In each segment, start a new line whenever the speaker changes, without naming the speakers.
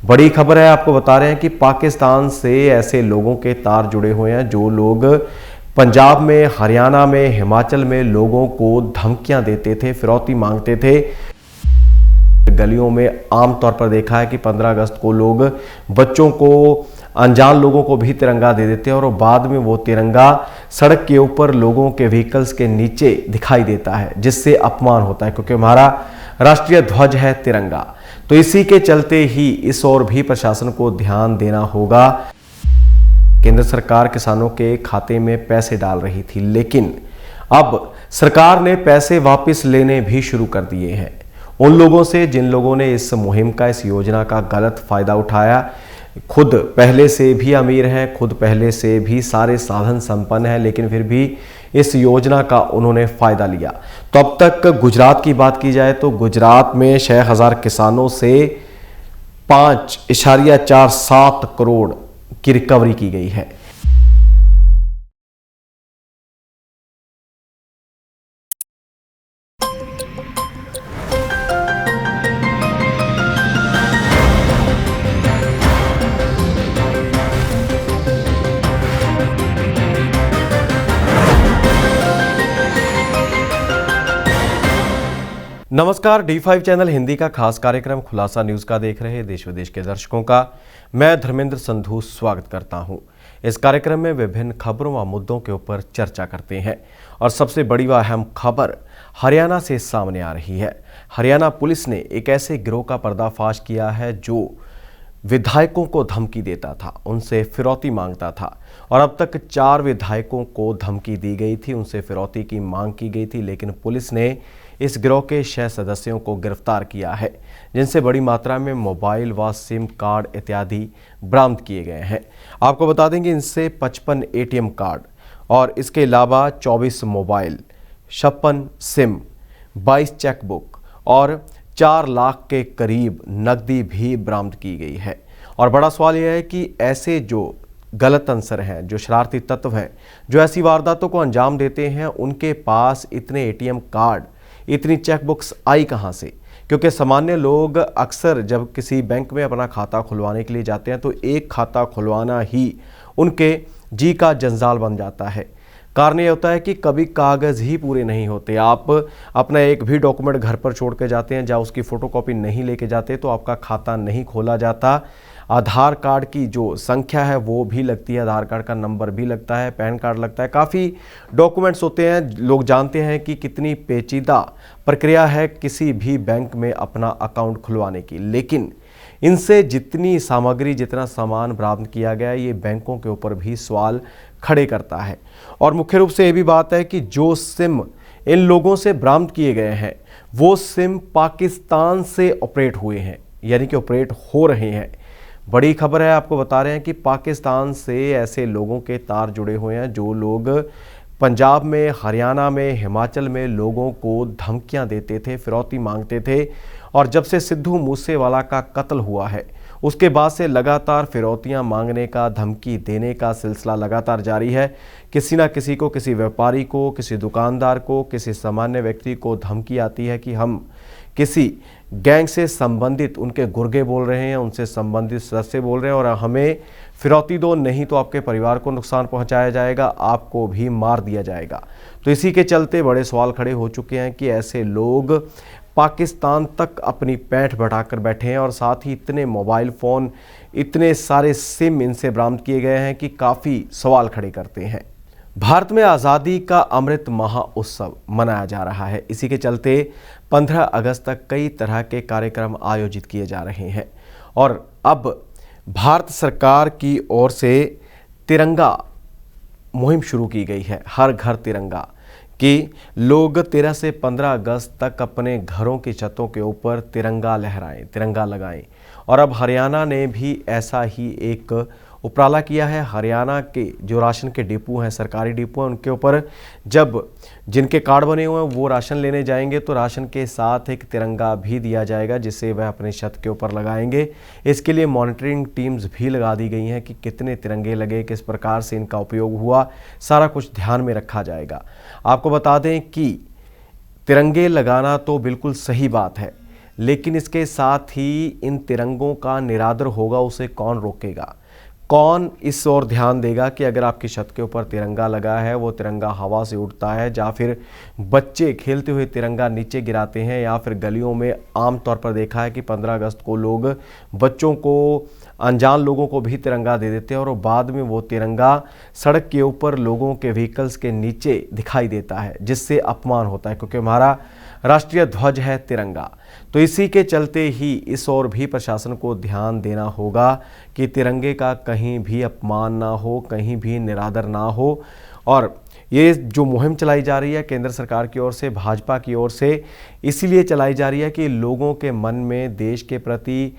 बड़ी खबर है, आपको बता रहे हैं कि पाकिस्तान से ऐसे लोगों के तार जुड़े हुए हैं जो लोग पंजाब में, हरियाणा में, हिमाचल में लोगों को धमकियां देते थे, फिरौती मांगते थे। गलियों में आमतौर पर देखा है कि 15 अगस्त को लोग बच्चों को, अनजान लोगों को भी तिरंगा दे देते हैं और बाद में वो तिरंगा सड़क के ऊपर लोगों के व्हीकल्स के नीचे दिखाई देता है, जिससे अपमान होता है, क्योंकि हमारा राष्ट्रीय ध्वज है तिरंगा। तो इसी के चलते ही इस ओर भी प्रशासन को ध्यान देना होगा। केंद्र सरकार किसानों के खाते में पैसे डाल रही थी, लेकिन अब सरकार ने पैसे वापस लेने भी शुरू कर दिए हैं उन लोगों से जिन लोगों ने इस मुहिम का, इस योजना का गलत फायदा उठाया। खुद पहले से भी अमीर हैं, खुद पहले से भी सारे साधन संपन्न हैं, लेकिन फिर भी इस योजना का उन्होंने फायदा लिया। तो अब तक गुजरात की बात की जाए तो गुजरात में 6000 किसानों से 5.47 करोड़ की रिकवरी की गई है। नमस्कार, D5 चैनल हिंदी का खास कार्यक्रम खुलासा न्यूज का देख रहे देश विदेश के दर्शकों का मैं धर्मेंद्र संधू स्वागत करता हूं। इस कार्यक्रम में विभिन्न खबरों व मुद्दों के ऊपर चर्चा करते हैं और सबसे बड़ी व अहम खबर हरियाणा से सामने आ रही है। हरियाणा पुलिस ने एक ऐसे गिरोह का पर्दाफाश किया है जो विधायकों को धमकी देता था, उनसे फिरौती मांगता था और अब तक 4 विधायकों को धमकी दी गई थी, उनसे फिरौती की मांग की गई थी, लेकिन पुलिस ने इस गिरोह के 6 सदस्यों को गिरफ्तार किया है, जिनसे बड़ी मात्रा में मोबाइल व सिम कार्ड इत्यादि बरामद किए गए हैं। आपको बता देंगे इनसे 55 ATM कार्ड और इसके अलावा 24 मोबाइल, 56 सिम, 22 चेकबुक और 4 लाख के करीब नकदी भी बरामद की गई है। और बड़ा सवाल यह है कि ऐसे जो गलत अंसर हैं, जो शरारती तत्व हैं, जो ऐसी वारदातों को अंजाम देते हैं, उनके पास इतने ATM कार्ड, इतनी चेकबुक्स आई कहां से? क्योंकि सामान्य लोग अक्सर जब किसी बैंक में अपना खाता खुलवाने के लिए जाते हैं तो एक खाता खुलवाना ही उनके जी का जंजाल बन जाता है। कारण ये होता है कि कभी कागज़ ही पूरे नहीं होते। आप अपना एक भी डॉक्यूमेंट घर पर छोड़ के जाते हैं, जहाँ उसकी फ़ोटोकॉपी नहीं लेके जाते तो आपका खाता नहीं खोला जाता। आधार कार्ड की जो संख्या है वो भी लगती है, आधार कार्ड का नंबर भी लगता है, पैन कार्ड लगता है, काफ़ी डॉक्यूमेंट्स होते हैं। लोग जानते हैं कि कितनी पेचीदा प्रक्रिया है किसी भी बैंक में अपना अकाउंट खुलवाने की, लेकिन इनसे जितनी सामग्री, जितना सामान बरामद किया गया, ये बैंकों के ऊपर भी सवाल खड़े करता है। और मुख्य रूप से ये भी बात है कि जो सिम इन लोगों से बरामद किए गए हैं वो सिम पाकिस्तान से ऑपरेट हुए हैं, यानी कि ऑपरेट हो रहे हैं। बड़ी खबर है, आपको बता रहे हैं कि पाकिस्तान से ऐसे लोगों के तार जुड़े हुए हैं जो लोग पंजाब में, हरियाणा में, हिमाचल में लोगों को धमकियां देते थे, फिरौती मांगते थे। और जब से सिद्धू मूसेवाला का कत्ल हुआ है उसके बाद से लगातार फिरौतियां मांगने का, धमकी देने का सिलसिला लगातार जारी है। किसी ना किसी को, किसी व्यापारी को, किसी दुकानदार को, किसी सामान्य व्यक्ति को धमकी आती है कि हम किसी गैंग से संबंधित, उनके गुर्गे बोल रहे हैं, उनसे संबंधित सदस्य बोल रहे हैं और हमें फिरौती दो, नहीं तो आपके परिवार को नुकसान पहुंचाया जाएगा, आपको भी मार दिया जाएगा। तो इसी के चलते बड़े सवाल खड़े हो चुके हैं कि ऐसे लोग पाकिस्तान तक अपनी पैठ बढ़ाकर बैठे हैं और साथ ही इतने मोबाइल फ़ोन, इतने सारे सिम इनसे बरामद किए गए हैं कि काफ़ी सवाल खड़े करते हैं। भारत में आज़ादी का अमृत महोत्सव मनाया जा रहा है। इसी के चलते 15 अगस्त तक कई तरह के कार्यक्रम आयोजित किए जा रहे हैं और अब भारत सरकार की ओर से तिरंगा मुहिम शुरू की गई है, हर घर तिरंगा, कि लोग 13 से 15 अगस्त तक अपने घरों की छतों के ऊपर तिरंगा लहराएं, तिरंगा लगाएं। और अब हरियाणा ने भी ऐसा ही एक उपराला किया है। हरियाणा के जो राशन के डिपो हैं, सरकारी डिपो हैं, उनके ऊपर जब जिनके कार्ड बने हुए हैं वो राशन लेने जाएंगे तो राशन के साथ एक तिरंगा भी दिया जाएगा, जिसे वह अपने छत के ऊपर लगाएंगे। इसके लिए मॉनिटरिंग टीम्स भी लगा दी गई हैं कि कितने तिरंगे लगे, किस प्रकार से इनका उपयोग हुआ, सारा कुछ ध्यान में रखा जाएगा। आपको बता दें कि तिरंगे लगाना तो बिल्कुल सही बात है, लेकिन इसके साथ ही इन तिरंगों का निरादर होगा उसे कौन रोकेगा? कौन इस ओर ध्यान देगा कि अगर आपकी छत के ऊपर तिरंगा लगा है, वो तिरंगा हवा से उड़ता है, या फिर बच्चे खेलते हुए तिरंगा नीचे गिराते हैं, या फिर गलियों में आम तौर पर देखा है कि 15 अगस्त को लोग बच्चों को, अनजान लोगों को भी तिरंगा दे देते हैं और बाद में वो तिरंगा सड़क के ऊपर लोगों के व्हीकल्स के नीचे दिखाई देता है, जिससे अपमान होता है, क्योंकि हमारा राष्ट्रीय ध्वज है तिरंगा। तो इसी के चलते ही इस ओर भी प्रशासन को ध्यान देना होगा कि तिरंगे का कहीं भी अपमान ना हो, कहीं भी निरादर ना हो। और ये जो मुहिम चलाई जा रही है केंद्र सरकार की ओर से, भाजपा की ओर से, इसीलिए चलाई जा रही है कि लोगों के मन में देश के प्रति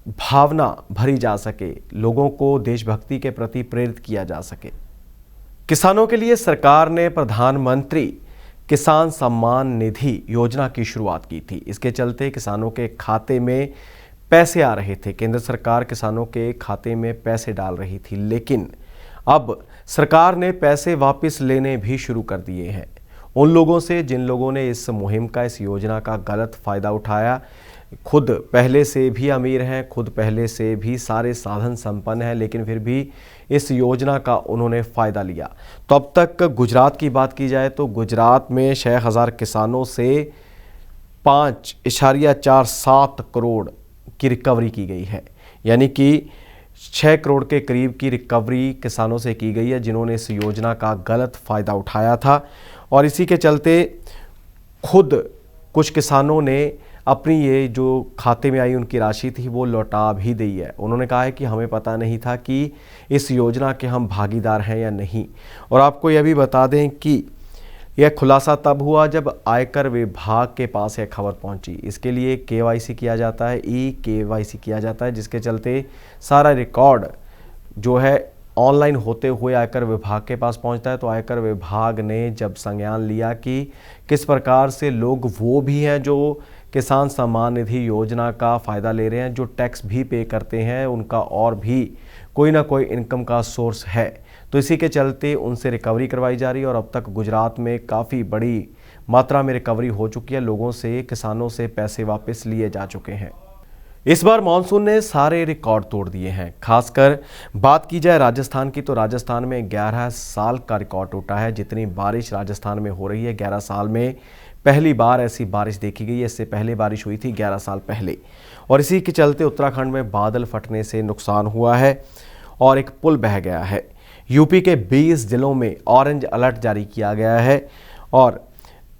भावना भरी जा सके, लोगों को देशभक्ति के प्रति प्रेरित किया जा सके। किसानों के लिए सरकार ने प्रधानमंत्री किसान सम्मान निधि योजना की शुरुआत की थी। इसके चलते किसानों के खाते में पैसे आ रहे थे, केंद्र सरकार किसानों के खाते में पैसे डाल रही थी, लेकिन अब सरकार ने पैसे वापस लेने भी शुरू कर दिए हैं उन लोगों से जिन लोगों ने इस मुहिम का, इस योजना का गलत फ़ायदा उठाया। खुद पहले से भी अमीर हैं, खुद पहले से भी सारे साधन संपन्न हैं, लेकिन फिर भी इस योजना का उन्होंने फ़ायदा लिया। तो अब तक गुजरात की बात की जाए तो गुजरात में 6,000 किसानों से 5.47 करोड़ की रिकवरी की गई है, यानी कि 6 करोड़ के करीब की रिकवरी किसानों से की गई है जिन्होंने इस योजना का गलत फ़ायदा उठाया था। और इसी के चलते खुद कुछ किसानों ने अपनी ये जो खाते में आई उनकी राशि थी वो लौटा भी दी है। उन्होंने कहा है कि हमें पता नहीं था कि इस योजना के हम भागीदार हैं या नहीं। और आपको यह भी बता दें कि यह खुलासा तब हुआ जब आयकर विभाग के पास यह खबर पहुंची। इसके लिए KYC किया जाता है, KYC किया जाता है, जिसके चलते सारा रिकॉर्ड जो है ऑनलाइन होते हुए आयकर विभाग के पास पहुंचता है। तो आयकर विभाग ने जब संज्ञान लिया कि किस प्रकार से लोग वो भी हैं जो किसान सम्मान निधि योजना का फ़ायदा ले रहे हैं, जो टैक्स भी पे करते हैं, उनका और भी कोई ना कोई इनकम का सोर्स है, तो इसी के चलते उनसे रिकवरी करवाई जा रही है। और अब तक गुजरात में काफ़ी बड़ी मात्रा में रिकवरी हो चुकी है, लोगों से, किसानों से पैसे वापस लिए जा चुके हैं। इस बार मानसून ने सारे रिकॉर्ड तोड़ दिए हैं। खासकर बात की जाए राजस्थान की तो राजस्थान में 11 साल का रिकॉर्ड टूटा है। जितनी बारिश राजस्थान में हो रही है, 11 साल में पहली बार ऐसी बारिश देखी गई है। इससे पहले बारिश हुई थी 11 साल पहले। और इसी के चलते उत्तराखंड में बादल फटने से नुकसान हुआ है और एक पुल बह गया है। यूपी के 20 जिलों में ऑरेंज अलर्ट जारी किया गया है। और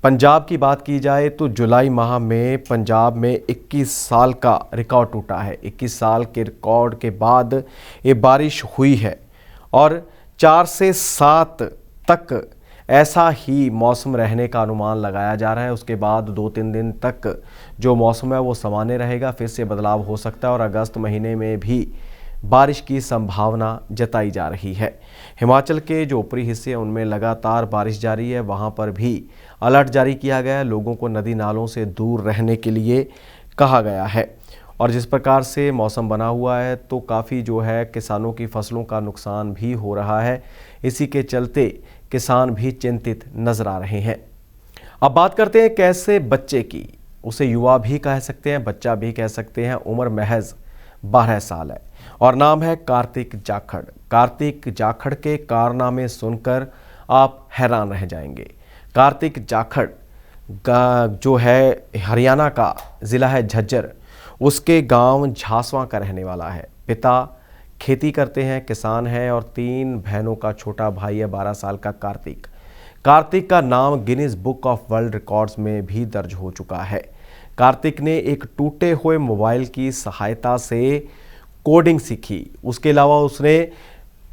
पंजाब की बात की जाए तो जुलाई माह में पंजाब में 21 साल का रिकॉर्ड टूटा है। 21 साल के रिकॉर्ड के बाद ये बारिश हुई है और 4 से 7 तक ऐसा ही मौसम रहने का अनुमान लगाया जा रहा है। उसके बाद 2-3 दिन तक जो मौसम है वो सामान्य रहेगा, फिर से बदलाव हो सकता है और अगस्त महीने में भी बारिश की संभावना जताई जा रही है। हिमाचल के जो ऊपरी हिस्से हैं उनमें लगातार बारिश जारी है, वहां पर भी अलर्ट जारी किया गया है। लोगों को नदी नालों से दूर रहने के लिए कहा गया है। और जिस प्रकार से मौसम बना हुआ है तो काफ़ी जो है किसानों की फसलों का नुकसान भी हो रहा है। इसी के चलते किसान भी चिंतित नजर आ रहे हैं। अब बात करते हैं कैसे बच्चे की। उसे युवा भी कह सकते हैं, बच्चा भी कह सकते हैं। उम्र महज 12 साल है और नाम है कार्तिक जाखड़। कार्तिक जाखड़ के कारनामे सुनकर आप हैरान रह जाएंगे। कार्तिक जाखड़ जो है हरियाणा का ज़िला है झज्जर, उसके गांव झांसवा का रहने वाला है। पिता खेती करते हैं, किसान है और 3 बहनों का छोटा भाई है 12 साल का कार्तिक। कार्तिक का नाम Guinness book of world records में भी दर्ज हो चुका है। कार्तिक ने एक टूटे हुए मोबाइल की सहायता से कोडिंग सीखी। उसके अलावा उसने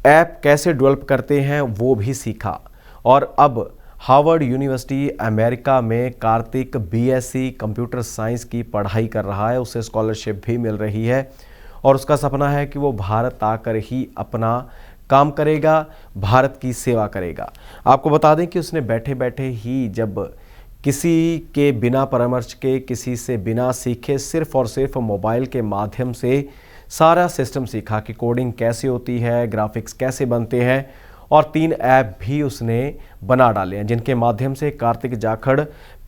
ऐप कैसे डेवलप करते हैं वो भी सीखा। और अब हार्वर्ड यूनिवर्सिटी अमेरिका में कार्तिक BSc कंप्यूटर साइंस की पढ़ाई कर रहा है। उसे स्कॉलरशिप भी मिल रही है और उसका सपना है कि वो भारत आकर ही अपना काम करेगा, भारत की सेवा करेगा। आपको बता दें कि उसने बैठे बैठे ही जब किसी के बिना परामर्श के, किसी से बिना सीखे, सिर्फ और सिर्फ मोबाइल के माध्यम से सारा सिस्टम सीखा कि कोडिंग कैसे होती है, ग्राफिक्स कैसे बनते हैं और 3 ऐप भी उसने बना डाले हैं, जिनके माध्यम से कार्तिक जाखड़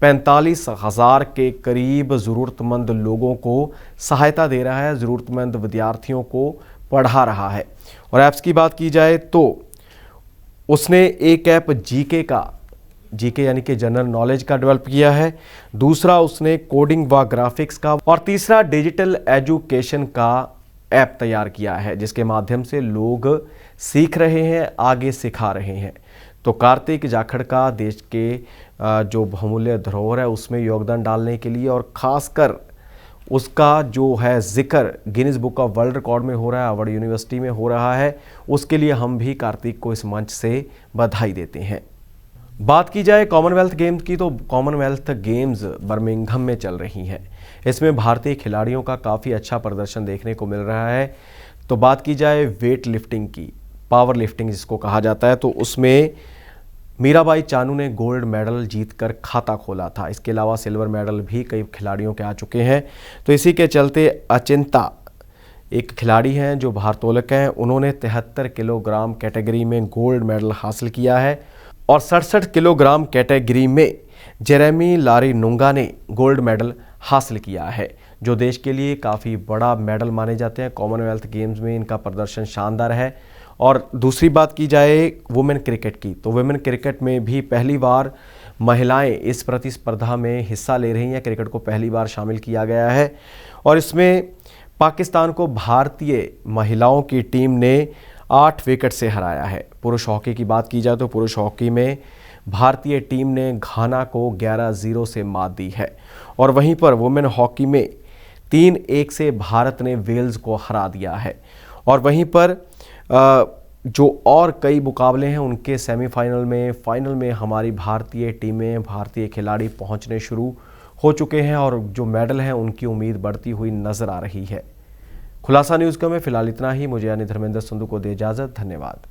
45,000 के करीब ज़रूरतमंद लोगों को सहायता दे रहा है, ज़रूरतमंद विद्यार्थियों को पढ़ा रहा है। और ऐप्स की बात की जाए तो उसने एक ऐप जीके यानी कि जनरल नॉलेज का डेवलप किया है, दूसरा उसने कोडिंग व ग्राफिक्स का, और तीसरा डिजिटल एजुकेशन का ऐप तैयार किया है, जिसके माध्यम से लोग सीख रहे हैं, आगे सिखा रहे हैं। तो कार्तिक जाखड़ का देश के जो बहुमूल्य धरोहर है उसमें योगदान डालने के लिए, और ख़ासकर उसका जो है जिक्र Guinness book of world record में हो रहा है, हार्वर्ड यूनिवर्सिटी में हो रहा है, उसके लिए हम भी कार्तिक को इस मंच से बधाई देते हैं। बात की जाए कॉमनवेल्थ गेम्स की, तो कॉमनवेल्थ गेम्स बर्मिंघम में चल रही हैं। इसमें भारतीय खिलाड़ियों का काफ़ी अच्छा प्रदर्शन देखने को मिल रहा है। तो बात की जाए वेट लिफ्टिंग की, पावर लिफ्टिंग जिसको कहा जाता है, तो उसमें मीराबाई चानू ने गोल्ड मेडल जीतकर खाता खोला था। इसके अलावा सिल्वर मेडल भी कई खिलाड़ियों के आ चुके हैं। तो इसी के चलते अचिंता एक खिलाड़ी हैं जो भारोत्तोलक हैं, उन्होंने 73 किलोग्राम कैटेगरी में गोल्ड मेडल हासिल किया है, और 67 किलोग्राम कैटेगरी में जेरेमी लारिनुंगा ने गोल्ड मेडल हासिल किया है, जो देश के लिए काफ़ी बड़ा मेडल माने जाते हैं। कॉमनवेल्थ गेम्स में इनका प्रदर्शन शानदार है। और दूसरी बात की जाए वुमेन क्रिकेट की, तो वुमेन क्रिकेट में भी पहली बार महिलाएं इस प्रतिस्पर्धा में हिस्सा ले रही हैं। क्रिकेट को पहली बार शामिल किया गया है, और इसमें पाकिस्तान को भारतीय महिलाओं की टीम ने 8 विकेट से हराया है। पुरुष हॉकी की बात की जाए तो पुरुष हॉकी में भारतीय टीम ने घाना को 11-0 से मात दी है, और वहीं पर वुमेन हॉकी में 3-1 से भारत ने वेल्स को हरा दिया है। और वहीं पर जो और कई मुकाबले हैं उनके सेमीफाइनल में, फाइनल में हमारी भारतीय टीमें, भारतीय खिलाड़ी पहुंचने शुरू हो चुके हैं, और जो मेडल हैं उनकी उम्मीद बढ़ती हुई नजर आ रही है। खुलासा न्यूज़ का में फिलहाल इतना ही। मुझे यानी धर्मेंद्र संधू को दे इजाज़त। धन्यवाद।